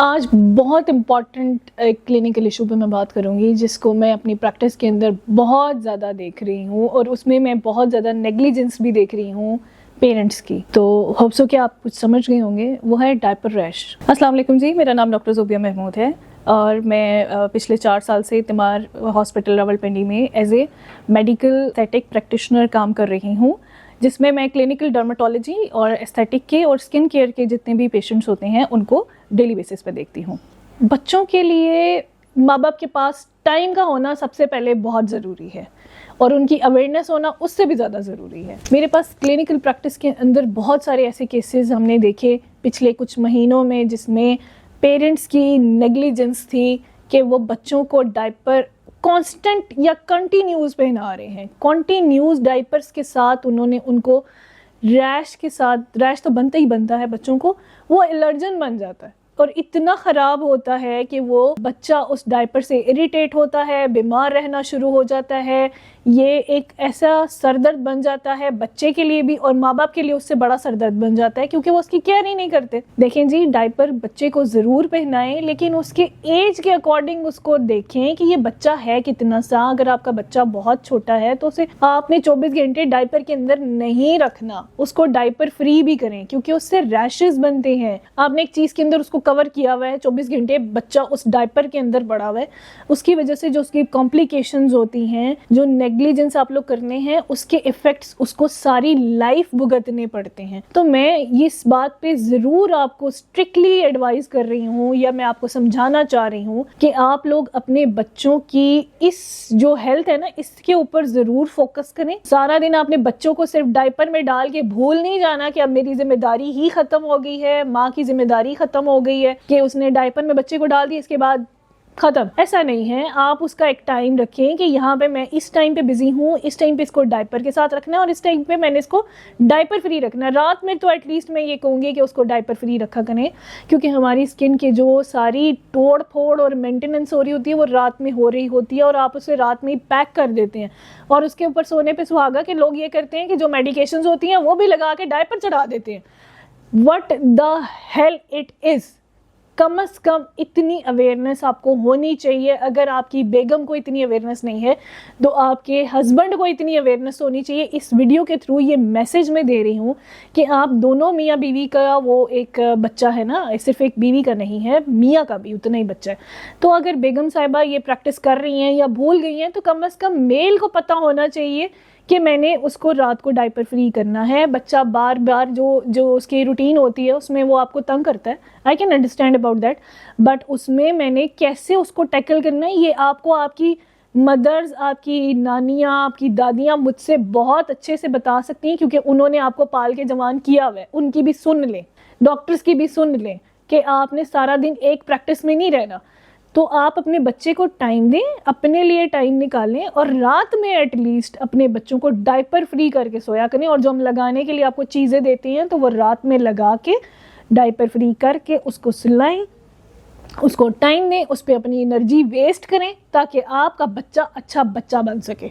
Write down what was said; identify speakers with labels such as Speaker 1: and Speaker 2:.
Speaker 1: آج بہت امپورٹنٹ ایک کلینکل ایشو پہ میں بات کروں گی جس کو میں اپنی پریکٹس کے اندر بہت زیادہ دیکھ رہی ہوں اور اس میں بہت زیادہ نیگلیجنس بھی دیکھ رہی ہوں پیرنٹس کی. تو ہوپ سو کہ آپ کچھ سمجھ گئے ہوں گے, وہ ہے ڈائپر ریش. السلام علیکم جی, میرا نام ڈاکٹر زوبیہ محمود ہے اور میں پچھلے 4 سال سے تمار ہاسپٹل راولپنڈی میں as a medical aesthetic practitioner کام کر رہی ہوں, جس میں کلینکل ڈرماٹولوجی اور ایستھیٹک کے اور اسکن کیئر کے جتنے بھی پیشنٹس ہوتے ہیں ان کو ڈیلی بیسس پہ دیکھتی ہوں. بچوں کے لیے ماں باپ کے پاس ٹائم کا ہونا سب سے پہلے بہت ضروری ہے اور ان کی اویئرنیس ہونا اس سے بھی زیادہ ضروری ہے. میرے پاس کلینکل پریکٹس کے اندر بہت سارے ایسے کیسز ہم نے دیکھے پچھلے کچھ مہینوں میں جس میں پیرنٹس کی نیگلیجنس تھی کہ وہ بچوں کو ڈائپر کانسٹنٹ یا کنٹینیوز پہنا رہے ہیں. کنٹینیوز ڈائپرس کے ساتھ انہوں نے ان کو ریش کے ساتھ, ریش تو بنتا ہی بنتا ہے بچوں کو, وہ الرجن بن جاتا ہے اور اتنا خراب ہوتا ہے کہ وہ بچہ اس ڈائپر سے اریٹیٹ ہوتا ہے, بیمار رہنا شروع ہو جاتا ہے. یہ ایک ایسا سر درد بن جاتا ہے بچے کے لیے بھی اور ماں باپ کے لیے اس سے بڑا سر درد بن جاتا ہے کیونکہ وہ اس کی کیئر ہی نہیں کرتے. دیکھیں جی, ڈائپر بچے کو ضرور پہنائیں لیکن اس کے ایج کے اکارڈنگ اس کو دیکھیں کہ یہ بچہ ہے کتنا سا. اگر آپ کا بچہ بہت چھوٹا ہے تو اسے آپ نے 24 گھنٹے ڈائپر کے اندر نہیں رکھنا, اس کو ڈائپر فری بھی کریں کیونکہ اس سے ریشز بنتے ہیں. آپ نے ایک چیز کے اندر اس کو کور کیا ہوا ہے, 24 گھنٹے بچہ اس ڈائپر کے اندر پڑا ہوا ہے, اس کی وجہ سے جو اس کی کمپلیکیشنز ہوتی ہیں, جو نیگلیجنس آپ لوگ کرنے ہیں, اس کے ایفیکٹس اس کو ساری لائف بھگتنے پڑتے ہیں. تو میں اس بات پہ ضرور آپ کو اسٹرکٹلی ایڈوائز کر رہی ہوں یا میں آپ کو سمجھانا چاہ رہی ہوں کہ آپ لوگ اپنے بچوں کی اس جو ہیلتھ ہے نا, اس کے اوپر ضرور فوکس کریں. سارا دن آپ نے بچوں کو صرف ڈائپر میں ڈال کے بھول نہیں جانا کہ اب میری ذمہ داری ہی ختم ہو گئی ہے, ماں کی ذمہ داری ختم ہو گئی ہے کہ اس نے ڈائپر میں بچے کو ڈال دی, اس کے بعد ختم. ایسا نہیں ہے. آپ اس کا ایک ٹائم رکھیں کہ یہاں پہ میں اس ٹائم پہ بزی ہوں, اس ٹائم پہ اس کو ڈائپر کے ساتھ رکھنا ہے اور اس ٹائم پہ میں نے اس کو ڈائپر فری رکھنا ہے. رات میں تو ایٹ لیسٹ میں یہ کہوں گی کہ اس کو ڈائپر فری رکھا کریں کیونکہ ہماری اسکن کے جو ساری توڑ پھوڑ اور مینٹیننس ہو رہی ہوتی ہے وہ رات میں ہو رہی ہوتی ہے اور آپ اسے رات میں ہی پیک کر دیتے ہیں. اور اس کے اوپر سونے پہ سہاگا کہ لوگ یہ کرتے ہیں کہ جو میڈیکیشنز ہوتی ہیں وہ بھی لگا کے ڈائپر چڑھا دیتے ہیں. What the hell it is. کم از کم اتنی اویئرنیس آپ کو ہونی چاہیے. اگر آپ کی بیگم کو اتنی اویئرنیس نہیں ہے تو آپ کے ہسبینڈ کو اتنی اویئرنیس ہونی چاہیے. اس ویڈیو کے تھرو یہ میسج میں دے رہی ہوں کہ آپ دونوں میاں بیوی کا وہ ایک بچہ ہے نا, صرف ایک بیوی کا نہیں ہے, میاں کا بھی اتنا ہی بچہ ہے. تو اگر بیگم صاحبہ یہ پریکٹس کر رہی ہیں یا بھول گئی ہیں تو کم از کم میل کو پتہ ہونا چاہیے کہ میں نے اس کو رات کو ڈائپر فری کرنا ہے. بچہ بار بار جو اس کی روٹین ہوتی ہے اس میں وہ آپ کو تنگ کرتا ہے, I can understand about that, but اس میں نے کیسے اس کو ٹیکل کرنا ہے یہ آپ کو آپ کی مدرز, آپ کی نانیاں, آپ کی دادیاں مجھ سے بہت اچھے سے بتا سکتی ہیں کیونکہ انہوں نے آپ کو پال کے جوان کیا ہوا ہے. ان کی بھی سن لیں, ڈاکٹرز کی بھی سن لیں کہ آپ نے سارا دن ایک پریکٹس میں نہیں رہنا. تو آپ اپنے بچے کو ٹائم دیں, اپنے لیے ٹائم نکالیں اور رات میں ایٹ لیسٹ اپنے بچوں کو ڈائپر فری کر کے سویا کریں. اور جو ہم لگانے کے لیے آپ کو چیزیں دیتے ہیں تو وہ رات میں لگا کے ڈائپر فری کر کے اس کو سلائیں, اس کو ٹائم دیں, اس پہ اپنی انرجی ویسٹ کریں تاکہ آپ کا بچہ اچھا بچہ بن سکے.